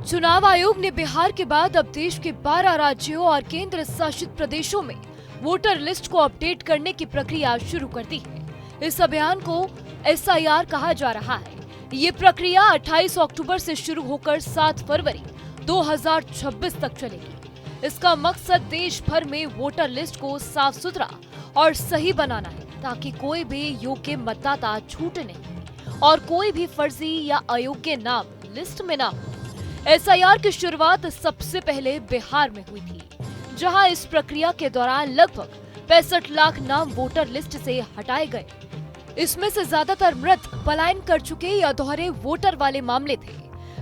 चुनाव आयोग ने बिहार के बाद अब देश के 12 राज्यों और केंद्र शासित प्रदेशों में वोटर लिस्ट को अपडेट करने की प्रक्रिया शुरू कर दी है। इस अभियान को SIR कहा जा रहा है। ये प्रक्रिया 28 अक्टूबर से शुरू होकर 7 फरवरी 2026 तक चलेगी। इसका मकसद देश भर में वोटर लिस्ट को साफ सुथरा और सही बनाना है, ताकि कोई भी योग्य मतदाता छूटे नहीं और कोई भी फर्जी या अयोग्य नाम लिस्ट में ना हो। SIR की शुरुआत सबसे पहले बिहार में हुई थी, जहां इस प्रक्रिया के दौरान लगभग 65 लाख नाम वोटर लिस्ट से हटाए गए। इसमें से ज्यादातर मृत, पलायन कर चुके या दोहरे वोटर वाले मामले थे।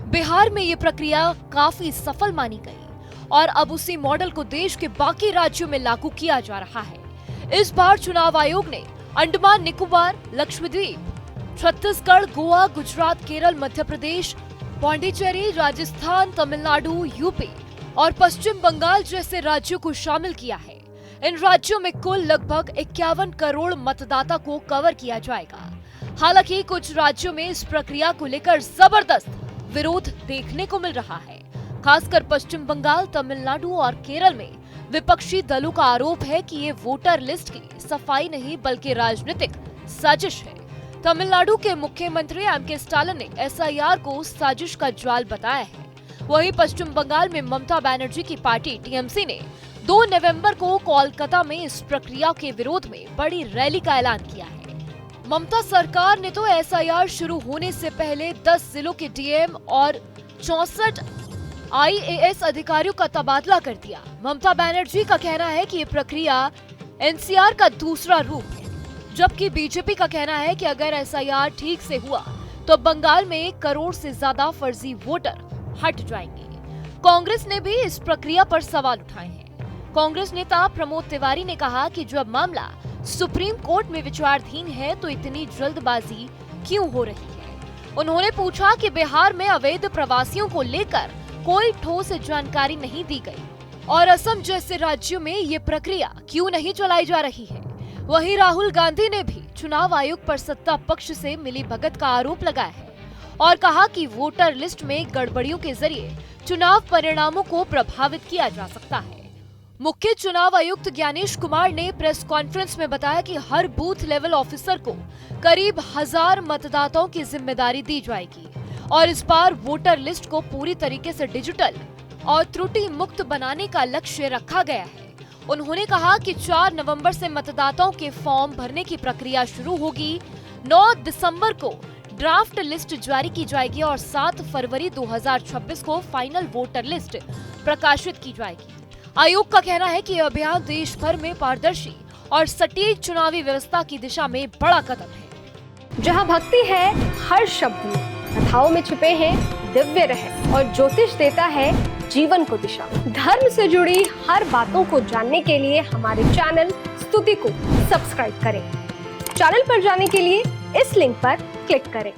बिहार में ये प्रक्रिया काफी सफल मानी गई और अब उसी मॉडल को देश के बाकी राज्यों में लागू किया जा रहा है। इस बार चुनाव आयोग ने अंडमान निकोबार, लक्षद्वीप, छत्तीसगढ़, गोवा, गुजरात, केरल, मध्य प्रदेश, पांडिचेरी, राजस्थान, तमिलनाडु, यूपी और पश्चिम बंगाल जैसे राज्यों को शामिल किया है। इन राज्यों में कुल लगभग 51 करोड़ मतदाता को कवर किया जाएगा। हालांकि कुछ राज्यों में इस प्रक्रिया को लेकर जबरदस्त विरोध देखने को मिल रहा है। खासकर पश्चिम बंगाल, तमिलनाडु और केरल में विपक्षी दलों का आरोप है कि ये वोटर लिस्ट की सफाई नहीं बल्कि राजनीतिक साजिश है। तमिलनाडु के मुख्यमंत्री M.K. स्टालिन ने SIR को साजिश का जाल बताया है। वहीं पश्चिम बंगाल में ममता बनर्जी की पार्टी TMC ने 2 नवंबर को कोलकाता में इस प्रक्रिया के विरोध में बड़ी रैली का ऐलान किया है। ममता सरकार ने तो SIR शुरू होने से पहले 10 जिलों के DM और 64 IAS अधिकारियों का तबादला कर दिया। ममता बनर्जी का कहना है कि ये प्रक्रिया NCR का दूसरा रूप है, जबकि बीजेपी का कहना है कि अगर SIR ठीक से हुआ तो बंगाल में 1 करोड़ से ज्यादा फर्जी वोटर हट जाएंगे। कांग्रेस ने भी इस प्रक्रिया पर सवाल उठाए हैं। कांग्रेस नेता प्रमोद तिवारी ने कहा कि जब मामला सुप्रीम कोर्ट में विचाराधीन है तो इतनी जल्दबाजी क्यों हो रही है। उन्होंने पूछा कि बिहार में अवैध प्रवासियों को लेकर कोई ठोस जानकारी नहीं दी गई और असम जैसे राज्यों में ये प्रक्रिया क्यों नहीं चलाई जा रही है। वहीं राहुल गांधी ने भी चुनाव आयोग पर सत्ता पक्ष से मिलीभगत का आरोप लगाया है और कहा कि वोटर लिस्ट में गड़बड़ियों के जरिए चुनाव परिणामों को प्रभावित किया जा सकता है। मुख्य चुनाव आयुक्त ज्ञानेश कुमार ने प्रेस कॉन्फ्रेंस में बताया कि हर बूथ लेवल ऑफिसर को करीब 1000 मतदाताओं की जिम्मेदारी दी जाएगी और इस बार वोटर लिस्ट को पूरी तरीके से डिजिटल और त्रुटि मुक्त बनाने का लक्ष्य रखा गया है। उन्होंने कहा कि 4 नवंबर से मतदाताओं के फॉर्म भरने की प्रक्रिया शुरू होगी। 9 दिसंबर को ड्राफ्ट लिस्ट जारी की जाएगी और 7 फरवरी 2026 को फाइनल वोटर लिस्ट प्रकाशित की जाएगी। आयोग का कहना है कि यह अभियान देश भर में पारदर्शी और सटीक चुनावी व्यवस्था की दिशा में बड़ा कदम है। जहां भक्ति है हर शब्द में, कथाओं में छुपे हैं दिव्य रहस्य और ज्योतिष देता है जीवन को दिशा। धर्म से जुड़ी हर बातों को जानने के लिए हमारे चैनल स्तुति को सब्सक्राइब करें। चैनल पर जाने के लिए इस लिंक पर क्लिक करें।